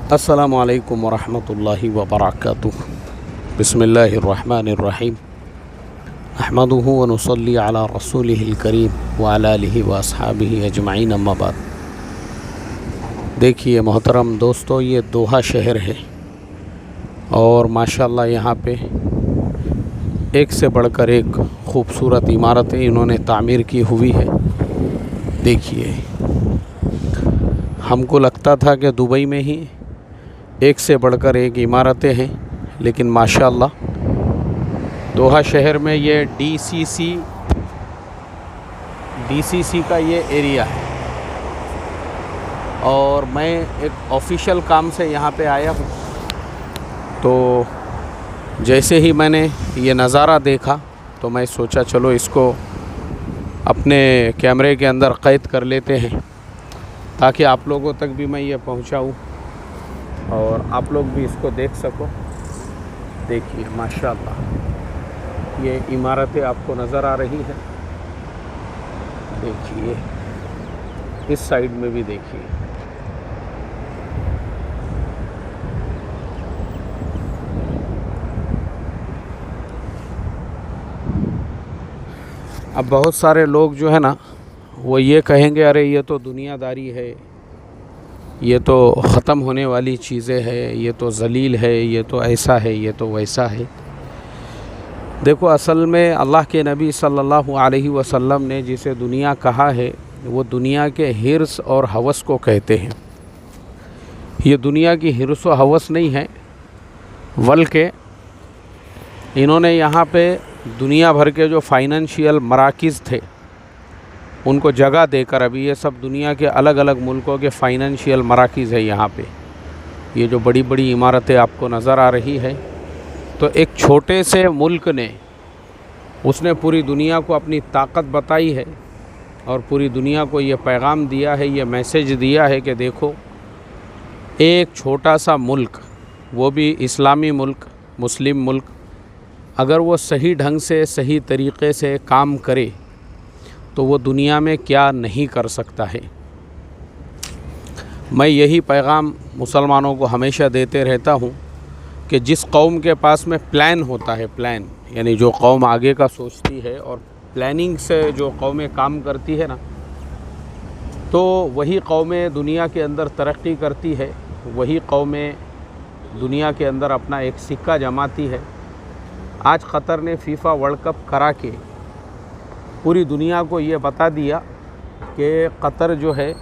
अस्सलामुअलैकुम वरहमतुल्लाहि वबरकातुह। बिस्मिल्लाहिर्रहमानिर्रहीम। अहमदुहु व नुसल्ली अला रसूलिहिल करीम व अला आलिहि व अस्हाबिहि अजमाइन, अम्मा बाद। देखिए मोहतरम दोस्तों, ये दोहा शहर है और माशाल्लाह यहाँ पे एक से बढ़कर एक ख़ूबसूरत इमारतें इन्होंने तामीर की हुई है। देखिए, हमको लगता था कि दुबई में ही एक से बढ़कर एक इमारतें हैं, लेकिन माशाल्लाह दोहा शहर में ये डीसीसी का ये एरिया है। और मैं एक ऑफिशियल काम से यहाँ पे आया हूँ, तो जैसे ही मैंने ये नज़ारा देखा तो मैं सोचा चलो इसको अपने कैमरे के अंदर क़ैद कर लेते हैं, ताकि आप लोगों तक भी मैं ये पहुँचाऊँ और आप लोग भी इसको देख सको। देखिए माशाल्लाह, ये इमारतें आपको नज़र आ रही है। देखिए इस साइड में भी देखिए। अब बहुत सारे लोग जो है ना, वो ये कहेंगे अरे ये तो दुनियादारी है, ये तो ख़त्म होने वाली चीज़ें हैं, ये तो ज़लील है, ये तो ऐसा है, ये तो वैसा है। देखो, असल में अल्लाह के नबी सल्लल्लाहु अलैहि वसल्लम ने जिसे दुनिया कहा है, वो दुनिया के हिर्स और हवस को कहते हैं। ये दुनिया की हिर्स और हवस नहीं है, बल्कि इन्होंने यहाँ पे दुनिया भर के जो फाइनेंशियल मराकिज़ थे उनको जगह देकर, अभी ये सब दुनिया के अलग अलग मुल्कों के फ़ाइनेंशियल मराकिज़ है यहाँ पे। ये जो बड़ी बड़ी इमारतें आपको नज़र आ रही है, तो एक छोटे से मुल्क ने उसने पूरी दुनिया को अपनी ताकत बताई है और पूरी दुनिया को ये पैगाम दिया है, ये मैसेज दिया है कि देखो, एक छोटा सा मुल्क, वो भी इस्लामी मुल्क, मुस्लिम मुल्क, अगर वो सही ढंग से सही तरीक़े से काम करे तो वो दुनिया में क्या नहीं कर सकता है। मैं यही पैगाम मुसलमानों को हमेशा देते रहता हूँ कि जिस कौम के पास में प्लान होता है, प्लान यानी जो कौम आगे का सोचती है और प्लानिंग से जो कौमें काम करती है ना, तो वही कौमें दुनिया के अंदर तरक्की करती है, वही कौमें दुनिया के अंदर अपना एक सिक्का जमाती है। आज कतर ने फीफा वर्ल्ड कप करा के पूरी दुनिया को ये बता दिया कि कतर जो है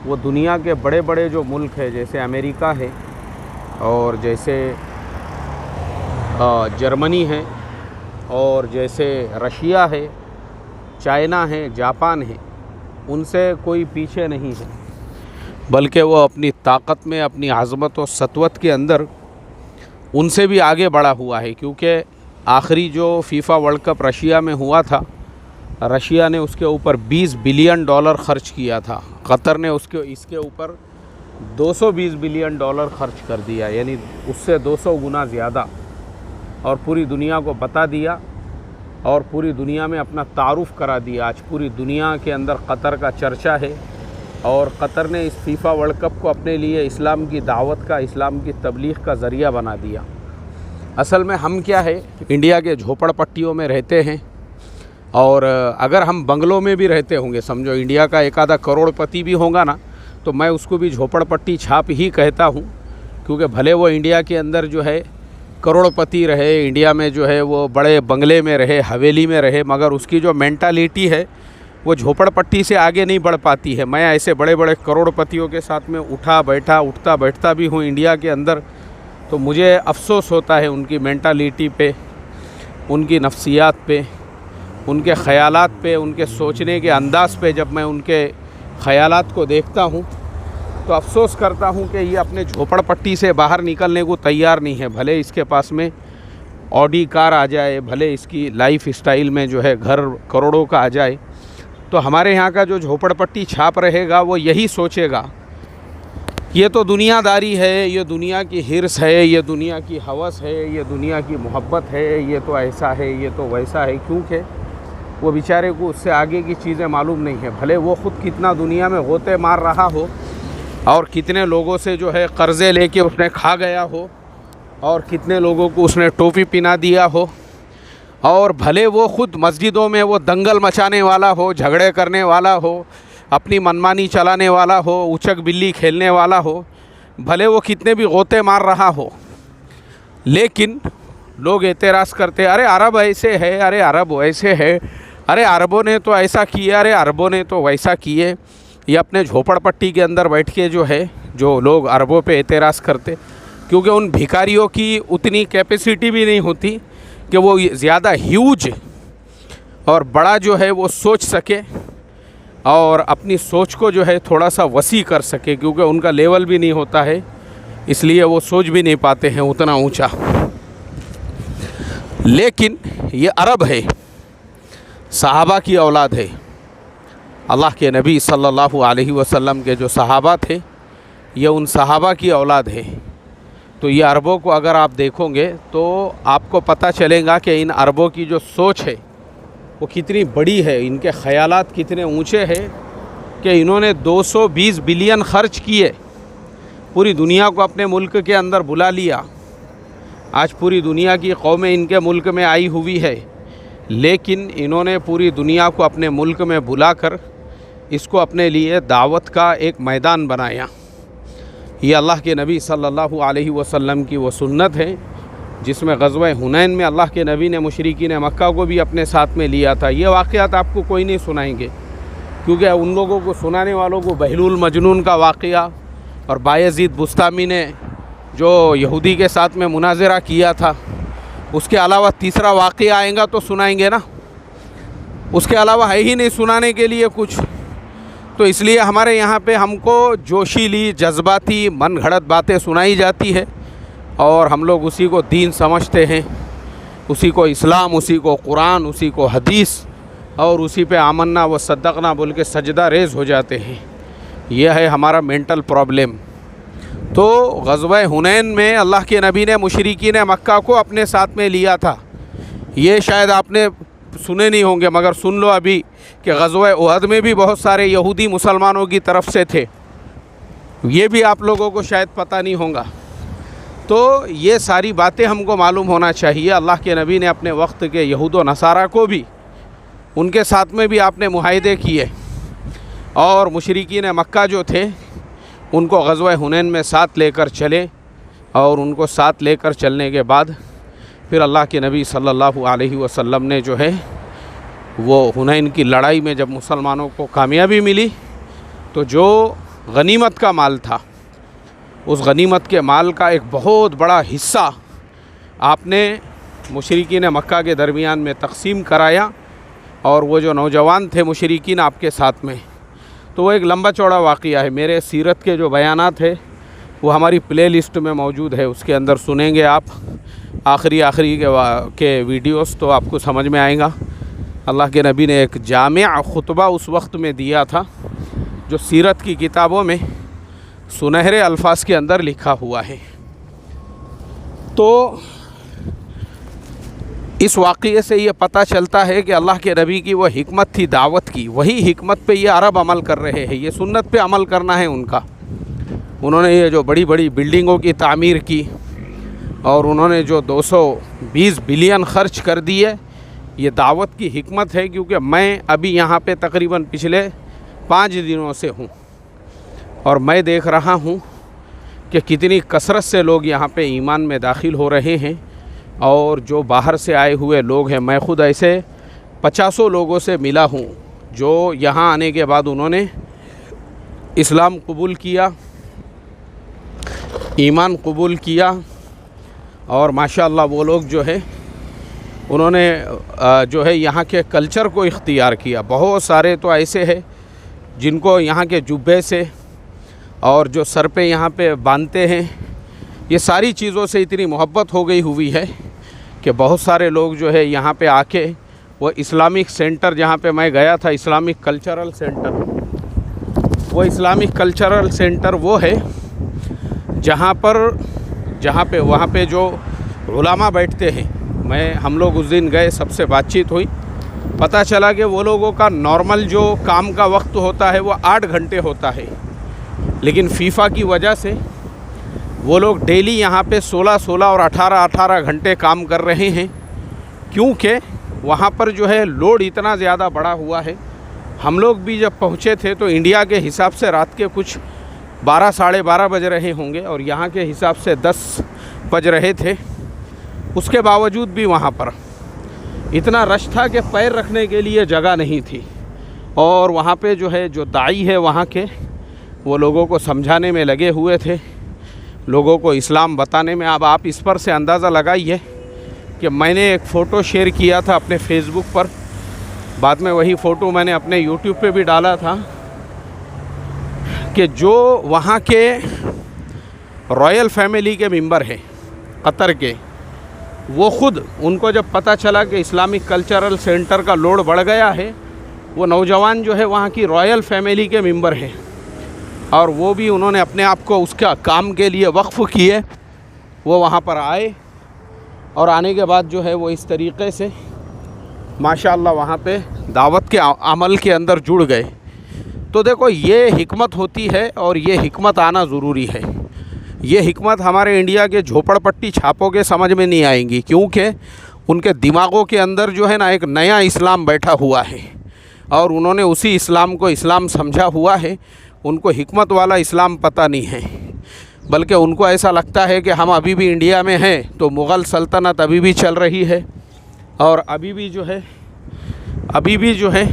वो दुनिया के बड़े बड़े जो मुल्क है, जैसे अमेरिका है और जैसे जर्मनी है और जैसे रशिया है, चाइना है, जापान है, उनसे कोई पीछे नहीं है, बल्कि वो अपनी ताकत में, अपनी आज़मत और सतवत के अंदर उनसे भी आगे बढ़ा हुआ है। क्योंकि आखिरी जो फीफा वर्ल्ड कप रशिया में हुआ था, रशिया ने उसके ऊपर $20 बिलियन खर्च किया था, कतर ने इसके ऊपर $220 बिलियन खर्च कर दिया, यानी उससे 200 गुना ज़्यादा, और पूरी दुनिया को बता दिया और पूरी दुनिया में अपना तारुफ़ करा दिया। आज पूरी दुनिया के अंदर कतर का चर्चा है और कतर ने इस फीफा वर्ल्ड कप को अपने लिए इस्लाम की दावत का, इस्लाम की तबलीग का ज़रिया बना दिया। असल में हम क्या है, इंडिया के झोपड़पट्टियों में रहते हैं, और अगर हम बंगलों में भी रहते होंगे, समझो इंडिया का एक आधा करोड़पति भी होगा ना, तो मैं उसको भी झोपड़पट्टी छाप ही कहता हूँ। क्योंकि भले वो इंडिया के अंदर जो है करोड़पति रहे, इंडिया में जो है वो बड़े बंगले में रहे, हवेली में रहे, मगर उसकी जो मेंटालिटी है वो झोपड़पट्टी से आगे नहीं बढ़ पाती है। मैं ऐसे बड़े बड़े करोड़पतियों के साथ में उठता बैठता भी हूँ इंडिया के अंदर, तो मुझे अफसोस होता है उनकी मेंटालिटी पे, उनकी नफ्सियात पे, उनके ख़यालात पे, उनके सोचने के अंदाज़ पे। जब मैं उनके ख़यालात को देखता हूँ तो अफ़सोस करता हूँ कि ये अपने झोपड़पट्टी से बाहर निकलने को तैयार नहीं है। भले इसके पास में ऑडी कार आ जाए, भले इसकी लाइफ स्टाइल में जो है घर करोड़ों का आ जाए, तो हमारे यहाँ का जो झोपड़पट्टी छाप रहेगा वो यही सोचेगा, ये तो दुनियादारी है, ये दुनिया की हिर्स है, ये दुनिया की हवस है, ये दुनिया की मोहब्बत है, ये तो ऐसा है, ये तो वैसा है। क्योंकि वो बेचारे को उससे आगे की चीज़ें मालूम नहीं है। भले वो ख़ुद कितना दुनिया में गोते मार रहा हो, और कितने लोगों से जो है कर्ज़े लेके उसने खा गया हो, और कितने लोगों को उसने टोपी पहना दिया हो, और भले वो ख़ुद मस्जिदों में वो दंगल मचाने वाला हो, झगड़े करने वाला हो, अपनी मनमानी चलाने वाला हो, उचक बिल्ली खेलने वाला हो, भले वो कितने भी गोते मार रहा हो, लेकिन लोग एतराज़ करते, अरे अरब ऐसे है, अरे अरब वैसे है, अरे अरबों ने तो ऐसा किया, अरे अरबों ने तो वैसा किए। ये अपने झोपड़पट्टी के अंदर बैठ के जो है, जो लोग अरबों पे एतराज़ करते, क्योंकि उन भिखारियों की उतनी कैपेसिटी भी नहीं होती कि वो ज़्यादा ह्यूज और बड़ा जो है वो सोच सके और अपनी सोच को जो है थोड़ा सा वसी कर सके, क्योंकि उनका लेवल भी नहीं होता है, इसलिए वो सोच भी नहीं पाते हैं उतना ऊंचा। लेकिन ये अरब है, सहाबा की औलाद है। अल्लाह के नबी सल्लल्लाहु अलैहि वसल्लम के जो सहाबा थे, ये उन सहाबा की औलाद है। तो ये अरबों को अगर आप देखोगे तो आपको पता चलेगा कि इन अरबों की जो सोच है वो कितनी बड़ी है, इनके ख़यालात कितने ऊंचे हैं कि इन्होंने 220 बिलियन ख़र्च किए, पूरी दुनिया को अपने मुल्क के अंदर बुला लिया। आज पूरी दुनिया की कौमें इनके मुल्क में आई हुई है, लेकिन इन्होंने पूरी दुनिया को अपने मुल्क में बुलाकर इसको अपने लिए दावत का एक मैदान बनाया। ये अल्लाह के नबी सल्लल्लाहु अलैहि वसल्लम की वो सुन्नत है जिसमें ग़ज़वा हुनैन में अल्लाह के नबी ने मुशरिकीन मक्का को भी अपने साथ में लिया था। ये वाक़यात आपको कोई नहीं सुनाएंगे, क्योंकि उन लोगों को सुनाने वालों को बहलूल मजनून का वाक़या और बायज़ीद बुस्तामी ने जो यहूदी के साथ में मुनाज़रा किया था, उसके अलावा तीसरा वाक़या आएगा तो सुनाएंगे ना, उसके अलावा है ही नहीं सुनाने के लिए कुछ। तो इसलिए हमारे यहाँ पे हमको जोशीली जज्बाती मन घड़त बातें सुनाई जाती है और हम लोग उसी को दीन समझते हैं, उसी को इस्लाम, उसी को कुरान, उसी को हदीस और उसी पे आमन्ना व सद्दक़ना बोल के सजदा रेज़ हो जाते हैं। यह है हमारा मेंटल प्रॉब्लम। तो ग़ज़वा हुनैन में अल्लाह के नबी ने मुशरिकीन मक्का को अपने साथ में लिया था। ये शायद आपने सुने नहीं होंगे, मगर सुन लो अभी कि ग़ज़वा उहद में भी बहुत सारे यहूदी मुसलमानों की तरफ से थे, ये भी आप लोगों को शायद पता नहीं होगा। तो ये सारी बातें हमको मालूम होना चाहिए। अल्लाह के नबी ने अपने वक्त के यहूद व नसारा को भी, उनके साथ में भी आपने मुआहदे किए, और मुशरिकीन मक्का जो थे उनको ग़ज़वा हुनैन में साथ लेकर चले, और उनको साथ लेकर चलने के बाद फिर अल्लाह के नबी सल्लल्लाहु अलैहि वसल्लम ने जो है वो हुनैन की लड़ाई में जब मुसलमानों को कामयाबी मिली, तो जो गनीमत का माल था, उस गनीमत के माल का एक बहुत बड़ा हिस्सा आपने मुशरिकीन मक्का के दरमियान में तक़सीम कराया, और वो जो नौजवान थे मुशरिकीन आपके साथ में। तो वो एक लंबा चौड़ा वाक़या है। मेरे सीरत के जो बयानात है वो हमारी प्ले लिस्ट में मौजूद है, उसके अंदर सुनेंगे आप आखिरी के वीडियोस, तो आपको समझ में आएगा। अल्लाह के नबी ने एक जामिया खुतबा उस वक्त में दिया था, जो सीरत की किताबों में सुनहरे अल्फाज के अंदर लिखा हुआ है। तो इस वाक़ये से ये पता चलता है कि अल्लाह के नबी की वो हिकमत थी दावत की, वही हिकमत पे ये अरब अमल कर रहे हैं। ये सुन्नत पे अमल करना है उनका। उन्होंने ये जो बड़ी बड़ी बिल्डिंगों की तामीर की और उन्होंने जो 220 बिलियन ख़र्च कर दिए, ये दावत की हिकमत है। क्योंकि मैं अभी यहाँ पे तकरीबन पिछले 5 दिनों से हूँ और मैं देख रहा हूँ कि कितनी कसरत से लोग यहाँ पे ईमान में दाखिल हो रहे हैं, और जो बाहर से आए हुए लोग हैं, मैं ख़ुद ऐसे 50 लोगों से मिला हूँ जो यहाँ आने के बाद उन्होंने इस्लाम कबूल किया, ईमान कबूल किया, और माशाअल्लाह वो लोग जो है उन्होंने जो है यहाँ के कल्चर को इख्तियार किया। बहुत सारे तो ऐसे हैं जिनको यहाँ के जुब्बे से और जो सर पे यहाँ पे बांधते हैं, ये सारी चीज़ों से इतनी मोहब्बत हो गई हुई है कि बहुत सारे लोग जो है यहाँ पे आके वो इस्लामिक सेंटर, जहाँ पे मैं गया था, इस्लामिक कल्चरल सेंटर, वो इस्लामिक कल्चरल सेंटर वो है जहाँ पे वहाँ पे जो उलमा बैठते हैं। हम लोग उस दिन गए, सबसे बातचीत हुई, पता चला कि वो लोगों का नॉर्मल जो काम का वक्त होता है वो 8 घंटे होता है, लेकिन फीफा की वजह से वो लोग डेली यहाँ पे 16-16 और 18-18 घंटे काम कर रहे हैं, क्योंकि वहाँ पर जो है लोड इतना ज़्यादा बढ़ा हुआ है। हम लोग भी जब पहुँचे थे तो इंडिया के हिसाब से रात के कुछ 12 साढ़े 12 बज रहे होंगे और यहाँ के हिसाब से 10 बज रहे थे। उसके बावजूद भी वहाँ पर इतना रश था कि पैर रखने के लिए जगह नहीं थी। और वहाँ पे जो है जो दाई है वहाँ के, वो लोगों को समझाने में लगे हुए थे, लोगों को इस्लाम बताने में। अब आप इस पर से अंदाज़ा लगाइए कि मैंने एक फ़ोटो शेयर किया था अपने फेसबुक पर, बाद में वही फ़ोटो मैंने अपने यूट्यूब पे भी डाला था, कि जो वहाँ के रॉयल फैमिली के मेंबर हैं कतर के, वो ख़ुद, उनको जब पता चला कि इस्लामिक कल्चरल सेंटर का लोड बढ़ गया है, वो नौजवान जो है वहाँ की रॉयल फैमिली के मेंबर हैं और वो भी उन्होंने अपने आप को उसका काम के लिए वक्फ़ किए। वो वहाँ पर आए और आने के बाद जो है वो इस तरीक़े से माशाअल्लाह वहाँ पे दावत के अमल के अंदर जुड़ गए। तो देखो, ये हिकमत होती है और ये हिकमत आना ज़रूरी है। ये हिकमत हमारे इंडिया के झोपड़पट्टी छापों के समझ में नहीं आएंगी, क्योंकि उनके दिमागों के अंदर जो है ना एक नया इस्लाम बैठा हुआ है और उन्होंने उसी इस्लाम को इस्लाम समझा हुआ है। उनको हिकमत वाला इस्लाम पता नहीं है, बल्कि उनको ऐसा लगता है कि हम अभी भी इंडिया में हैं तो मुग़ल सल्तनत अभी भी चल रही है और अभी भी जो है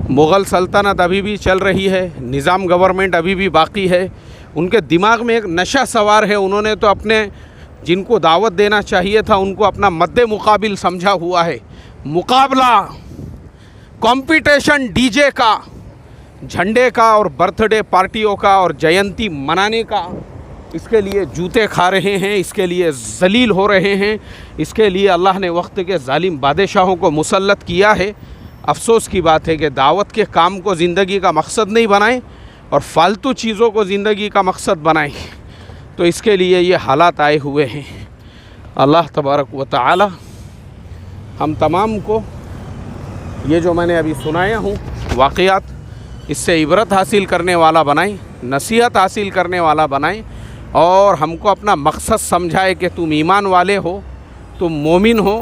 मुग़ल सल्तनत अभी भी चल रही है, निज़ाम गवर्नमेंट अभी भी बाकी है। उनके दिमाग में एक नशा सवार है। उन्होंने तो अपने जिनको दावत देना चाहिए था उनको अपना मद्दे मुकाबिल समझा हुआ है। मुकाबला, कंपटीशन डीजे का, झंडे का और बर्थडे पार्टियों का और जयंती मनाने का, इसके लिए जूते खा रहे हैं, इसके लिए जलील हो रहे हैं, इसके लिए अल्लाह ने वक्त के जालिम बादशाहों को मुसल्लत किया है। अफसोस की बात है कि दावत के काम को ज़िंदगी का मकसद नहीं बनाएं और फालतू चीज़ों को ज़िंदगी का मकसद बनाएं, तो इसके लिए ये हालात आए हुए हैं। अल्लाह तबारक व तआला हम तमाम को ये जो मैंने अभी सुनाया हूँ वाक़यात, इससे इबरत हासिल करने वाला बनाएं, नसीहत हासिल करने वाला बनाएं और हमको अपना मकसद समझाए कि तुम ईमान वाले हो, तुम मोमिन हो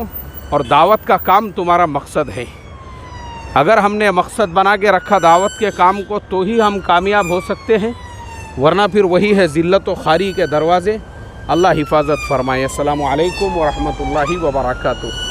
और दावत का काम तुम्हारा मकसद है। अगर हमने मकसद बना के रखा दावत के काम को तो ही हम कामयाब हो सकते हैं, वरना फिर वही है ज़िल्लत व खारी के दरवाज़े। अल्लाह हिफाजत फरमाए। अस्सलामु अलैकुम व रहमतुल्लाहि व बरकातुहू।